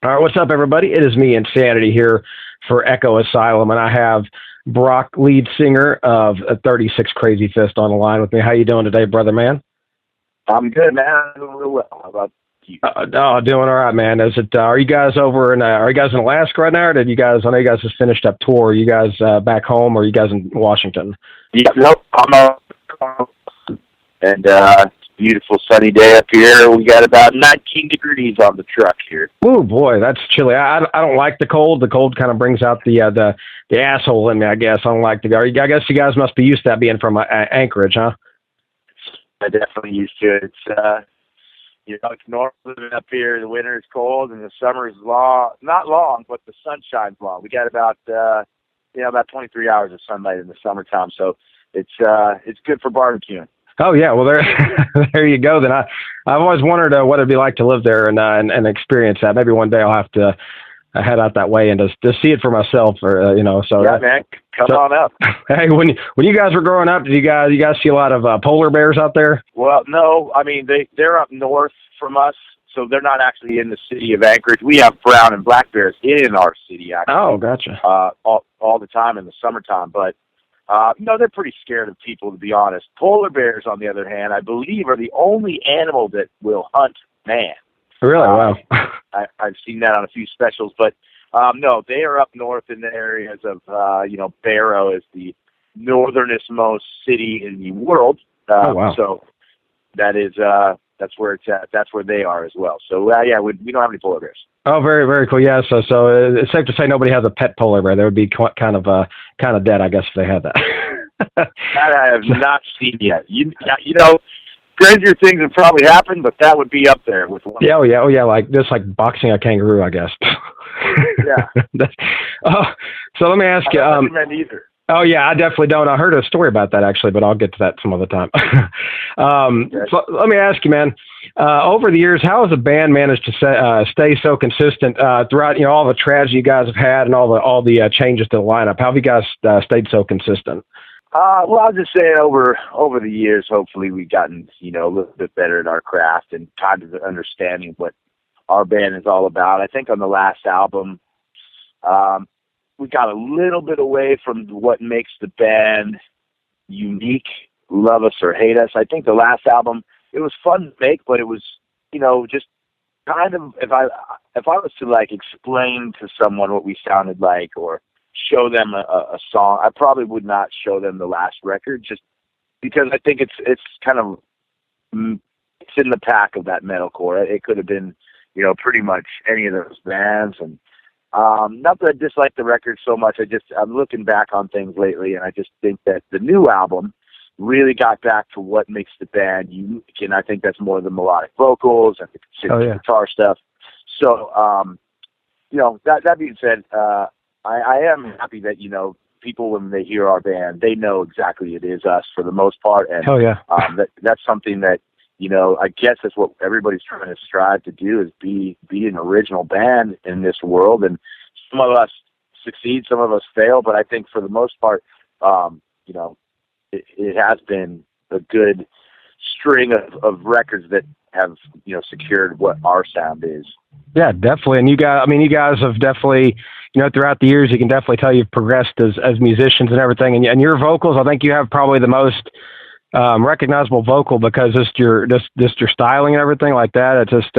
All right, what's up, everybody? It is me, Insanity, here for Echo Asylum, and I have Brock, lead singer of 36 Crazyfists, on the line with me. How you doing today, brother man? I'm good, man. I'm doing real well. How about you? Doing all right, man. Is it? Are you guys over in? Are you guys in Alaska right now, or did you guys? I know you guys just finished up tour. Are you guys back home, or are you guys in Washington? Yeah, nope. I'm and it's a beautiful sunny day up here. We got about 19 degrees on the truck here. Oh boy, that's chilly. I don't like the cold. The cold kind of brings out the asshole in me, I guess. I don't like the. I guess you guys must be used to that being from Anchorage, huh? I definitely used to it. It's normal living up here. The winter is cold and the summer is long. Not long, but the sun shines long. We got about 23 hours of sunlight in the summertime, so it's good for barbecuing. Oh yeah, well there, there you go. Then I've always wondered what it'd be like to live there and experience that. Maybe one day I'll have to head out that way and just see it for myself, or So yeah, man, come on up. Hey, when you guys were growing up, did you guys see a lot of polar bears out there? Well, no, I mean they're up north from us, so they're not actually in the city of Anchorage. We have brown and black bears in our city, actually. Oh, gotcha. All the time in the summertime, but they're pretty scared of people, to be honest. Polar bears, on the other hand, I believe are the only animal that will hunt man. Really? Wow. I've seen that on a few specials, but no, they are up north in the areas of, Barrow is the northernest-most city in the world. Oh, wow. So that is, that's where it's at. That's where they are as well. So, we don't have any polar bears. Oh, very, very cool. Yeah, so it's safe to say nobody has a pet polar bear. They would be kind of dead, I guess, if they had that. That I have not seen yet. Crazier things have probably happened, but that would be up there with one. Yeah, oh yeah, like boxing a kangaroo, I guess. Yeah. So let me ask you. I don't recommend either. Oh yeah, I definitely don't. I heard a story about that actually, but I'll get to that some other time. Okay. So let me ask you, man. Over the years, how has the band managed to stay so consistent throughout all the tragedy you guys have had and all the changes to the lineup? How have you guys stayed so consistent? Well, I'll just say over the years, hopefully we've gotten, a little bit better at our craft and kind of understanding what our band is all about. I think on the last album, we got a little bit away from what makes the band unique, love us or hate us. I think the last album, it was fun to make, but it was, just kind of, if I was to explain to someone what we sounded like or show them a song, I probably would not show them the last record, just because I think it's kind of, it's in the pack of that metalcore. It could have been, pretty much any of those bands. And not that I dislike the record so much. I'm looking back on things lately, and I just think that the new album really got back to what makes the band unique. And I think that's more the melodic vocals and the guitar stuff. So, that being said, I am happy that, people, when they hear our band, they know exactly it is us for the most part. And that's something that, I guess that's what everybody's trying to strive to do, is be an original band in this world. And some of us succeed, some of us fail, but I think for the most part, it has been a good string of records that have, secured what our sound is. Yeah, definitely. And you guys have definitely, throughout the years, you can definitely tell you've progressed as musicians and everything. And your vocals, I think you have probably the most recognizable vocal, because just your styling and everything like that. It's just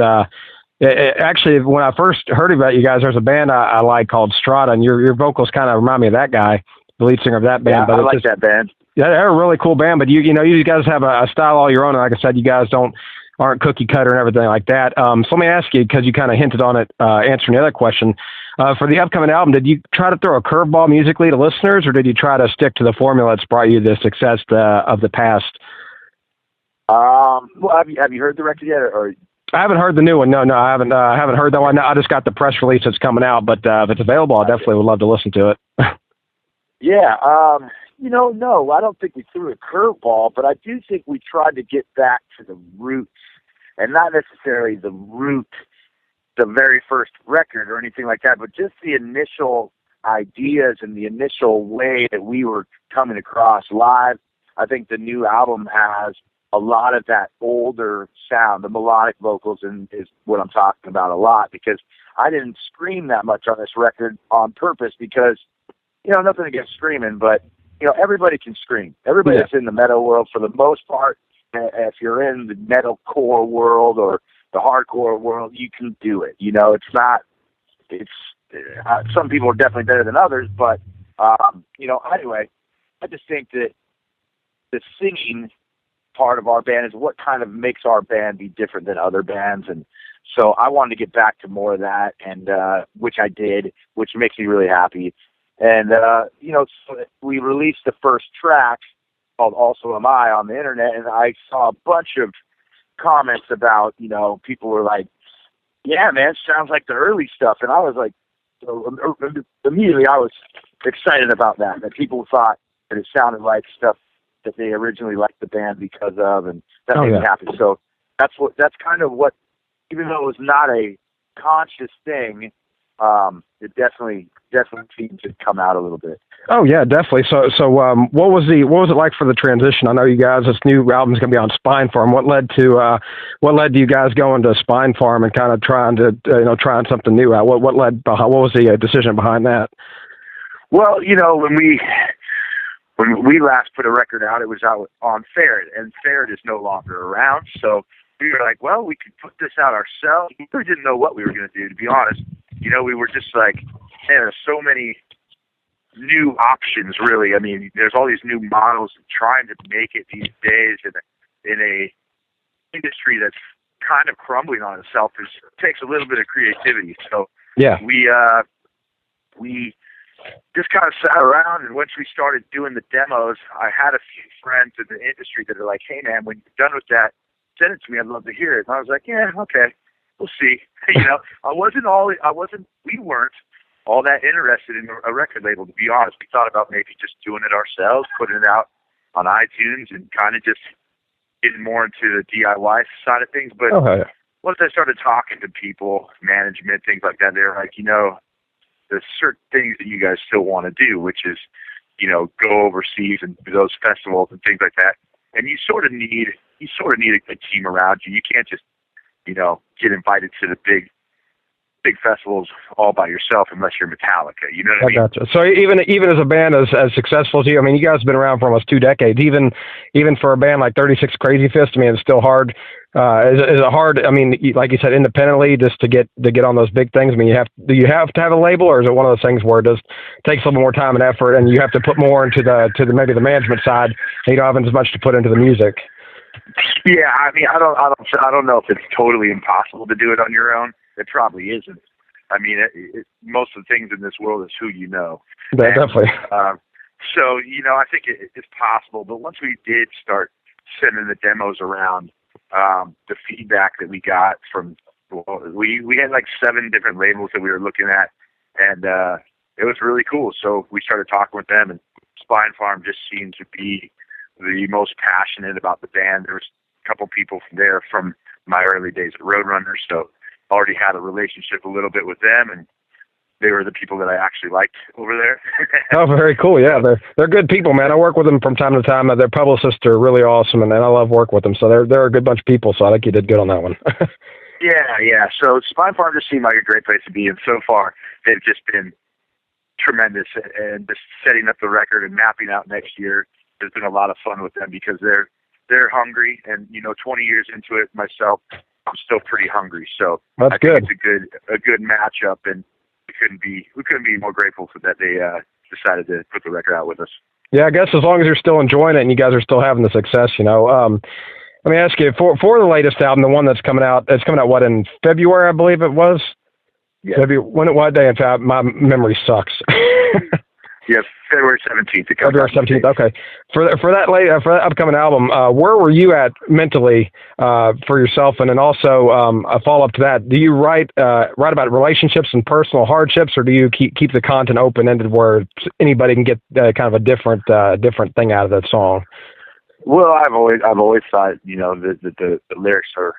actually, when I first heard about you guys, there's a band I like called Strata, and your vocals kind of remind me of that guy, the lead singer of that band. Yeah, but I like that band. Yeah, they're a really cool band, but you guys have a style all your own. And like I said, you guys aren't cookie cutter and everything like that. So let me ask you, because you kind of hinted on it answering the other question. For the upcoming album, did you try to throw a curveball musically to listeners, or did you try to stick to the formula that's brought you the success of the past? Well, have you heard the record yet, or? I haven't heard the new one. No, I haven't. I haven't heard that one. I just got the press release that's coming out. But if it's available, I definitely would love to listen to it. Yeah. No, I don't think we threw a curveball, but I do think we tried to get back to the roots, and not necessarily the very first record or anything like that, but just the initial ideas and the initial way that we were coming across live. I think the new album has a lot of that older sound, the melodic vocals, is what I'm talking about a lot, because I didn't scream that much on this record on purpose because, nothing against screaming, but, everybody can scream. Everybody that's in the metal world, for the most part, if you're in the metalcore world or the hardcore world, you can do it. Some people are definitely better than others, but, anyway, I just think that the singing part of our band is what kind of makes our band be different than other bands. And so I wanted to get back to more of that, and which I did, which makes me really happy. And, so we released the first track called Also Am I on the internet, and I saw a bunch of comments about, people were like, yeah, man, it sounds like the early stuff. And I was like, so immediately I was excited about that people thought that it sounded like stuff that they originally liked the band because of, and that made me happy. So that's kind of what, even though it was not a conscious thing, it definitely seemed to come out a little bit. Oh yeah, definitely. So what was it like for the transition? I know you guys, this new album's going to be on Spine Farm. What led to you guys going to Spine Farm and kind of trying something new out? What was the decision behind that? Well, when we last put a record out, it was out on Ferret, and Ferret is no longer around. So we were like, well, we could put this out ourselves. We really didn't know what we were going to do, to be honest. We were just like, man, there's so many new options, really. I mean, there's all these new models trying to make it these days in a industry that's kind of crumbling on itself. It takes a little bit of creativity. So yeah, we just kind of sat around, and once we started doing the demos, I had a few friends in the industry that are like, hey man, when you're done with that, send it to me. I'd love to hear it. And I was like, yeah, okay, we'll see. We weren't all that interested in a record label, to be honest. We thought about maybe just doing it ourselves, putting it out on iTunes, and kind of just getting more into the DIY side of things. But once I started talking to people, management, things like that, they're like, there's certain things that you guys still want to do, which is, go overseas and do those festivals and things like that. And you sort of need a team around you. You can't just, get invited to the big festivals all by yourself unless you're Metallica. You know what I mean? Gotcha. So even as a band as successful as you, I mean, you guys have been around for almost 2 decades. Even for a band like 36 Crazyfists, I mean, it's still hard. Is it hard? I mean, like you said, independently, just to get on those big things. I mean, do you have to have a label, or is it one of those things where it just takes a little more time and effort, and you have to put more into maybe the management side, and you don't have as much to put into the music? Yeah, I mean, I don't know if it's totally impossible to do it on your own. It probably isn't. I mean, most of the things in this world is who you know. Yeah, definitely. So, I think it's possible. But once we did start sending the demos around, the feedback that we got from, we had like 7 different labels that we were looking at, and it was really cool. So we started talking with them, and Spine Farm just seemed to be the most passionate about the band. There was a couple people there from my early days at Roadrunner, so already had a relationship a little bit with them, and they were the people that I actually liked over there. Oh, very cool. Yeah, they're good people, man. I work with them from time to time. Their publicists are really awesome, and I love working with them. So they're a good bunch of people. So I think you did good on that one. Yeah. So Spine Farm just seemed like a great place to be, and so far they've just been tremendous. And just setting up the record and mapping out next year has been a lot of fun with them, because they're hungry, and 20 years into it myself, I'm still pretty hungry. So that's good. It's a good matchup, and we couldn't be more grateful for that they decided to put the record out with us. Yeah, I guess as long as you're still enjoying it and you guys are still having the success, let me ask you, for the latest album, the one that's coming out, what, in February, I believe it was? Yeah. What day? In fact, my memory sucks. Yes, February 17th. February 17th. Okay. For that upcoming album, where were you at mentally for yourself? And then also a follow up to that, do you write about relationships and personal hardships, or do you keep the content open ended where anybody can get kind of a different thing out of that song? Well, I've always thought the lyrics are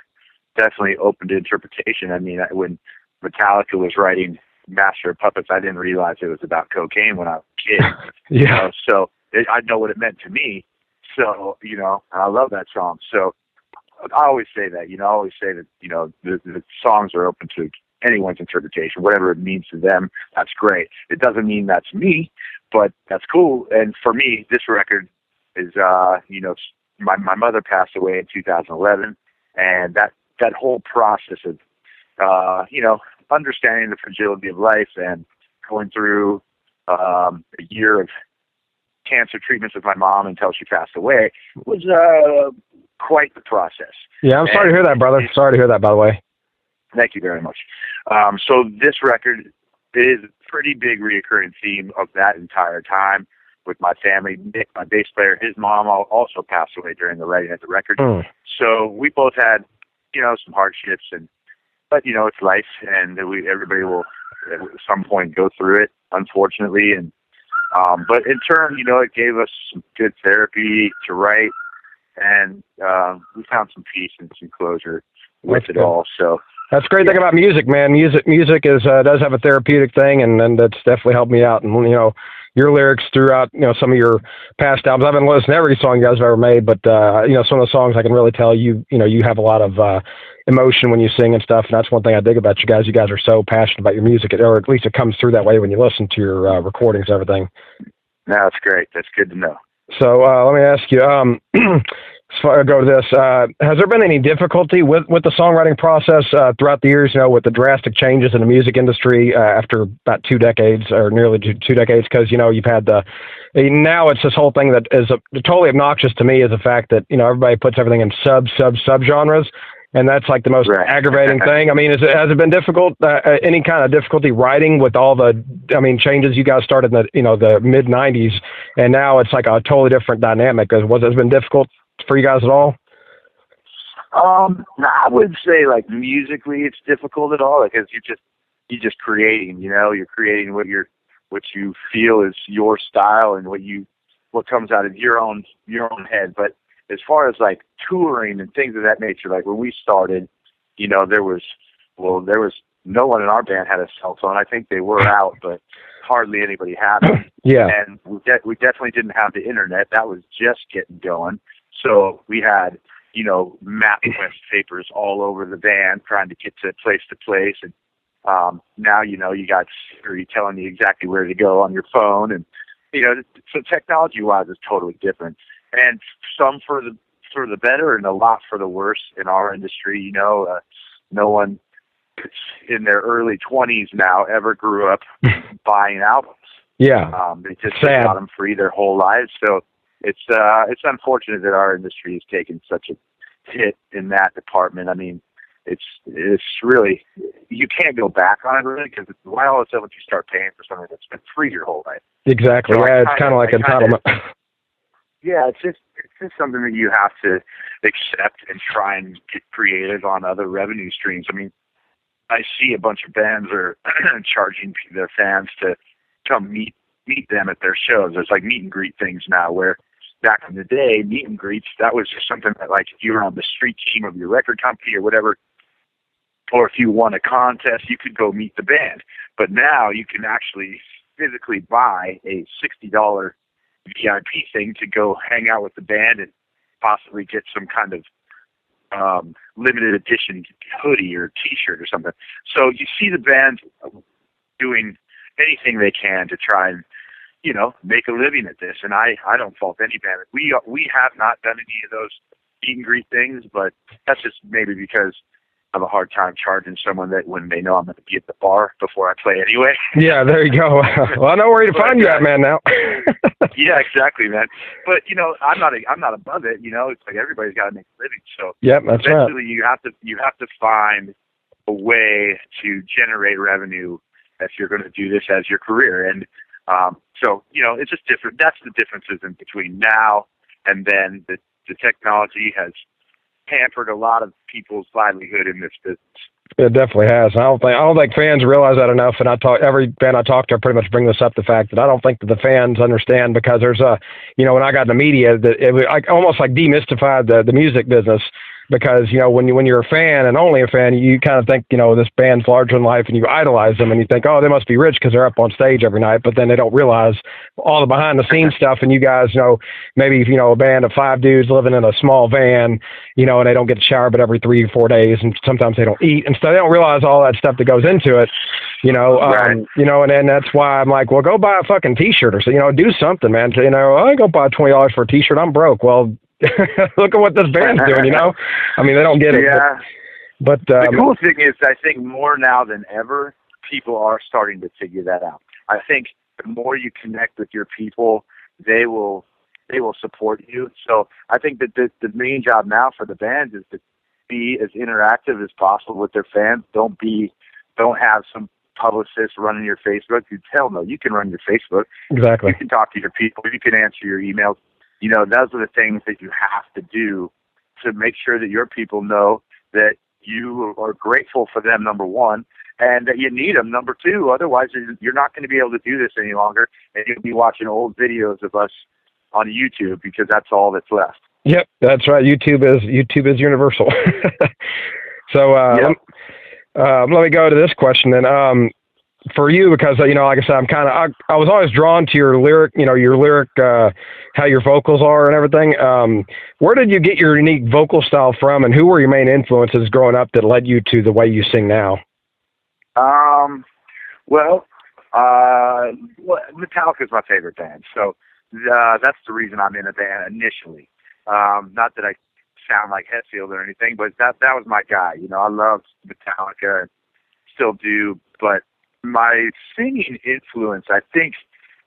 definitely open to interpretation. I mean, when Metallica was writing Master of Puppets, I didn't realize it was about cocaine when I was a kid. Yeah. So I know what it meant to me. So, and I love that song. So I always say that, I always say that, the songs are open to anyone's interpretation, whatever it means to them. That's great. It doesn't mean that's me, but that's cool. And for me, this record is, my mother passed away in 2011, and that whole process of, understanding the fragility of life and going through a year of cancer treatments with my mom until she passed away was quite the process. Yeah, I'm sorry to hear that, brother. Sorry to hear that, by the way. Thank you very much. So this record is a pretty big reoccurring theme of that entire time with my family. Nick, my bass player, his mom also passed away during the writing of the record. So we both had, some hardships, but it's life, and everybody will at some point go through it, unfortunately. And but in turn, it gave us some good therapy to write, and we found some peace and some closure with it all. So that's the great thing about music, man. Music is does have a therapeutic thing, and that's definitely helped me out. And your lyrics throughout, some of your past albums. I haven't listened to every song you guys have ever made, but some of the songs I can really tell you have a lot of emotion when you sing and stuff. And that's one thing I dig about you guys. You guys are so passionate about your music, or at least it comes through that way when you listen to your recordings and everything. No, that's great. That's good to know. So let me ask you, go to this. Has there been any difficulty with the songwriting process throughout the years, with the drastic changes in the music industry after about 2 decades or nearly 2 decades? Because, you've had now it's this whole thing that is totally obnoxious to me is the fact that, everybody puts everything in sub genres. And that's like the most aggravating thing. I mean, has it been difficult, any kind of difficulty writing with all the, changes you guys started in the mid 90s, and now it's like a totally different dynamic. Has it been difficult for you guys at all? I wouldn't say like musically it's difficult at all, because you're just creating, you're creating what you feel is your style and what comes out of your own head. But as far as like touring and things of that nature, like when we started, there was no one in our band had a cell phone. I think they were out, but hardly anybody had them. Yeah. And we definitely didn't have the internet. That was just getting going. So we had, MapQuest papers all over the band trying to get to place. And now, you got Siri telling you exactly where to go on your phone. And, so technology-wise it's totally different. And some for the better and a lot for the worse in our industry. No one in their early 20s now ever grew up buying albums. Yeah. They just got them free their whole lives. So it's unfortunate that our industry has taken such a hit in that department. I mean, it's really, you can't go back on it really, because why all of a sudden would you start paying for something that's been free your whole life? Exactly. So yeah, it's kind of like entitlement. Yeah, it's just something that you have to accept and try and get creative on other revenue streams. I mean, I see a bunch of bands are charging their fans to come meet them at their shows. There's like meet and greet things now, where back in the day, meet and greets, that was just something that, like, if you were on the street team of your record company or whatever, or if you won a contest, you could go meet the band. But now you can actually physically buy a $60 VIP thing to go hang out with the band and possibly get some kind of limited edition hoodie or t-shirt or something. So you see the band doing anything they can to try and, make a living at this. And I don't fault any band. We have not done any of those meet and greet things, but that's just maybe because I have a hard time charging someone that when they know I'm going to be at the bar before I play anyway. Yeah, there you go. Well, I know where to find you at, man, now. Yeah, exactly, man. But I'm not above it. It's like everybody's got to make a living. So yep, that's eventually right. you have to find a way to generate revenue if you're going to do this as your career. And so it's just different. That's the differences in between now and then. The technology has hampered a lot of people's livelihood in this business. It definitely has. I don't think fans realize that enough. And every band I talk to, I pretty much bring this up, the fact that I don't think that the fans understand, because there's when I got in the media, that it almost like demystified the music business. because, you know, when you're a fan and only a fan, you kind of think, you know, this band's larger than life, and you idolize them, and you think, oh, they must be rich because they're up on stage every night. But then they don't realize all the behind the scenes stuff. And you guys, you know, maybe, you know, a band of 5 dudes living in a small van, you know, and they don't get to shower but every 3 or 4 days, and sometimes they don't eat, and so they don't realize all that stuff that goes into it, you know. Right. You know, and that's why I'm like, well, go buy a fucking T-shirt or so, you know, do something, man. You know, I go buy $20 for a T-shirt. I'm broke. Well, look at what this band's doing, you know. I mean, they don't get it. Yeah. But the cool thing is, I think more now than ever, people are starting to figure that out. I think the more you connect with your people, they will support you. So I think that the main job now for the bands is to be as interactive as possible with their fans. Don't have some publicist running your Facebook. Hell no, you can run your Facebook. Exactly. You can talk to your people. You can answer your emails. You know, those are the things that you have to do to make sure that your people know that you are grateful for them, number one, and that you need them, number two. Otherwise, you're not going to be able to do this any longer, and you'll be watching old videos of us on YouTube because that's all that's left. Yep, that's right. YouTube is universal. So yep. Let me go to this question then. For you, because, you know, like I said, I was always drawn to your lyric, how your vocals are and everything. Where did you get your unique vocal style from, and who were your main influences growing up that led you to the way you sing now? Well, Metallica is my favorite band, so that's the reason I'm in a band initially. Not that I sound like Hetfield or anything, but that was my guy. You know, I love Metallica, and still do, but my singing influence, I think,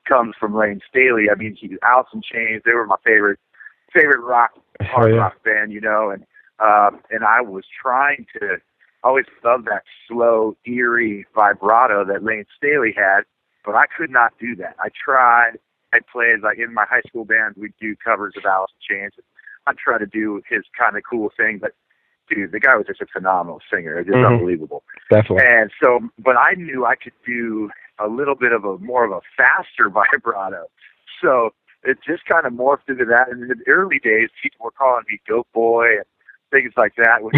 comes from Lane Staley. I mean, Alice in Chains, they were my favorite hard rock band, you know, and I was trying to always love that slow, eerie vibrato that Lane Staley had, but I could not do that. I tried. I played, like, in my high school band, we'd do covers of Alice in Chains. I'd try to do his kind of cool thing, but dude, the guy was just a phenomenal singer. Just unbelievable. Definitely. And so, but I knew I could do a little bit of more of a faster vibrato. So it just kind of morphed into that. And in the early days, people were calling me Goat Boy and things like that, which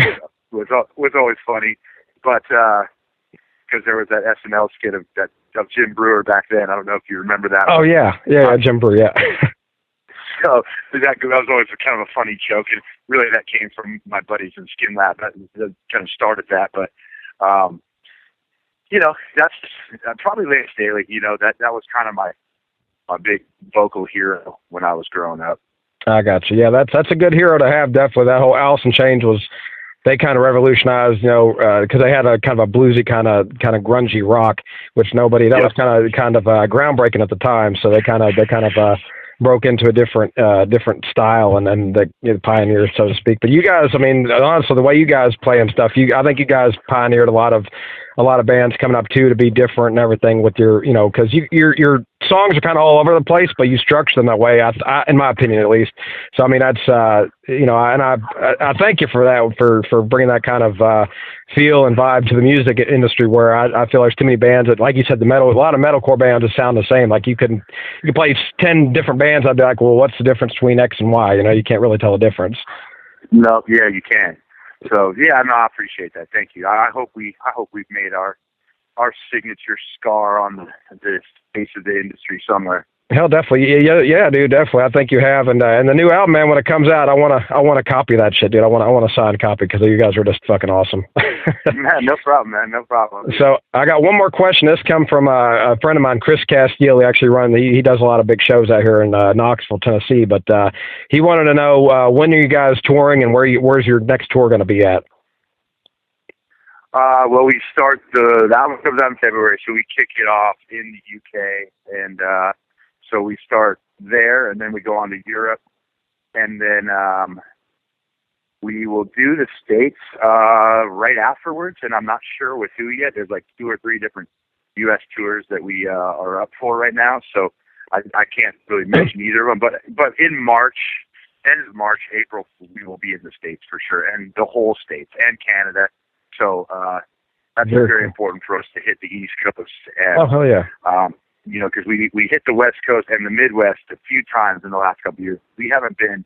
was always funny. But because there was that SNL skit of Jim Brewer back then. I don't know if you remember that. Oh yeah, Jim Brewer, yeah. So that was always kind of a funny joke, and really that came from my buddies in Skin Lab. That kind of started that, but you know, that's probably Lane Staley. You know, that was kind of my big vocal hero when I was growing up. I got you. Yeah, that's a good hero to have. Definitely, that whole Alice in Chains they kind of revolutionized, you know, because they had a kind of a bluesy kind of grungy rock, which that was kind of groundbreaking at the time. So they kind of broke into a different style, and then the pioneers, so to speak. But you guys, I mean, honestly, the way you guys play and stuff, I think you guys pioneered a lot of bands coming up too, to be different and everything with your, you know, because your songs are kind of all over the place, but you structure them that way, I in my opinion at least. So I mean, that's you know, and I thank you for that, for bringing that kind of feel and vibe to the music industry, where I feel there's too many bands that, like you said, a lot of metalcore bands that sound the same. Like you could play 10 different bands, I'd be like, well, what's the difference between X and Y? You know, you can't really tell the difference. No, yeah, you can. So yeah, no, I appreciate that. Thank you. I hope we've made our signature scar on the face of the industry somewhere. Hell, definitely. Yeah, dude, definitely. I think you have. And the new album, man, when it comes out, I want to copy that shit, dude. I want a signed copy, because you guys are just fucking awesome. Man, no problem, man. No problem. So I got one more question. This come from a friend of mine, Chris Castile. He actually he does a lot of big shows out here in Knoxville, Tennessee. But he wanted to know, when are you guys touring, and where's your next tour going to be at? Well, we start the album comes out in February, so we kick it off in the UK, and so we start there, and then we go on to Europe, and then we will do the States right afterwards, and I'm not sure with who yet. There's like 2 or 3 different U.S. tours that we are up for right now, so I can't really mention either of them, but in March, end of March, April, we will be in the States for sure, and the whole States, and Canada. So that's very important for us to hit the East Coast. And, oh, hell yeah. You know, because we hit the West Coast and the Midwest a few times in the last couple of years. We haven't been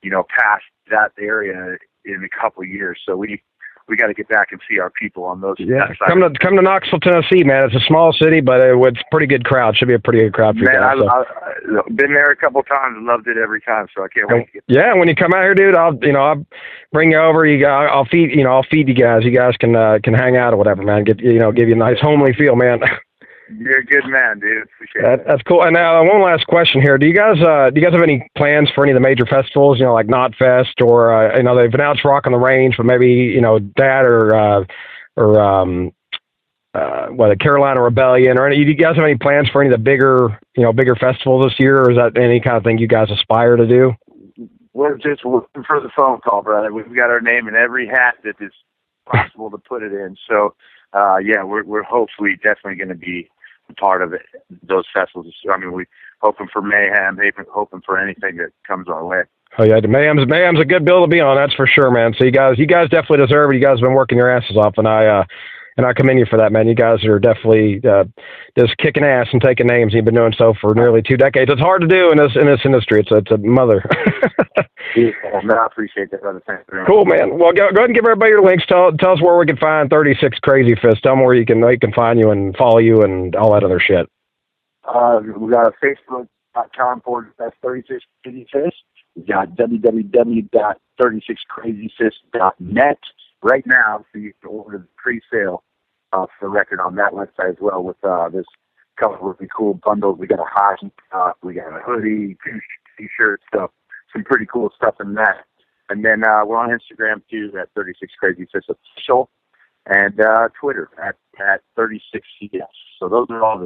past that area in a couple of years. So we got to get back and see our people on those. Yeah, come to Knoxville, Tennessee, man. It's a small city, but it's a pretty good crowd. Should be a pretty good crowd for you guys. Man, I've been there a couple of times and loved it every time. So I can't wait to get there. Yeah, when you come out here, dude, I'll bring you over. I'll feed you guys. You guys can hang out or whatever, man. Give you a nice homely feel, man. You're a good man, dude. Appreciate that. That's cool. And now one last question here. Do you guys have any plans for any of the major festivals? Like Knotfest or they've announced Rock on the Range, but maybe that or the Carolina Rebellion, or do you guys have any plans for any of the bigger festivals this year, or is that any kind of thing you guys aspire to do? We're just waiting for the phone call, brother. We've got our name in every hat that is possible to put it in. So, we're hopefully definitely going to be part of those festivals. I mean, we're hoping for Mayhem, hoping for anything that comes our way. Oh yeah, Mayhem's a good bill to be on, that's for sure, man. So you guys definitely deserve it. You guys have been working your asses off, and I commend you for that, man. You guys are definitely just kicking ass and taking names. You've been doing so for nearly 2 decades. It's hard to do in this industry. It's a mother. Yeah, I appreciate that, brother. Thanks very much. Cool, man. Well, go ahead and give everybody your links. Tell us where we can find 36 Crazyfists. Tell them where they can find you and follow you and all that other shit. We got a Facebook.com / 36 Crazyfists. We got www.36crazyfists.net right now, so you can order the pre-sale for the record on that website as well with this couple of really cool bundles. We got a hockey top, we got a hoodie, t-shirts, so some pretty cool stuff in that. And then we're on Instagram too at 36 Crazyfists Official, and Twitter at 36CS. So those are all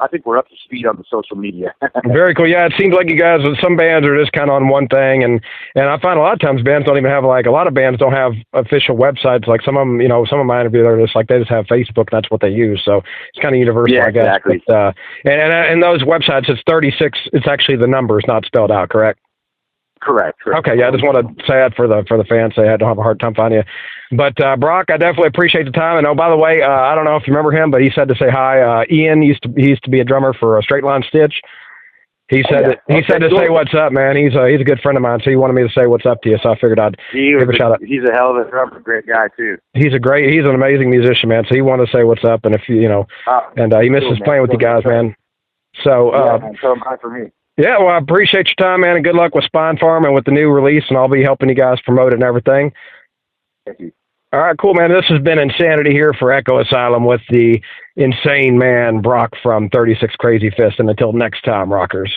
I think we're up to speed on the social media. Very cool. Yeah, it seems like you guys, some bands are just kind of on one thing, and I find a lot of times bands don't even have, a lot of bands don't have official websites. Like some of them, some of my interviews are just they just have Facebook, and that's what they use. So it's kind of universal, yeah, I guess. Exactly. But, and those websites, it's 36. It's actually the numbers, not spelled out, correct? Correct. Okay, yeah, I just want to say that for the fans, so I don't have a hard time finding you. But Brock, I definitely appreciate the time. And by the way, I don't know if you remember him, but he said to say hi. Ian he used to be a drummer for Straight Line Stitch. He said to say what's up, man. He's a good friend of mine, so he wanted me to say what's up to you. So I figured I'd give a shout out. He's a hell of a drummer, great guy too. He's an amazing musician, man. So he wanted to say what's up, and if he misses playing with you guys, man. So so am I for me. Yeah, well, I appreciate your time, man, and good luck with Spine Farm and with the new release, and I'll be helping you guys promote it and everything. Thank you. All right, cool, man. This has been Insanity here for Echo Asylum with the insane man, Brock from 36 Crazyfists, and until next time, rockers.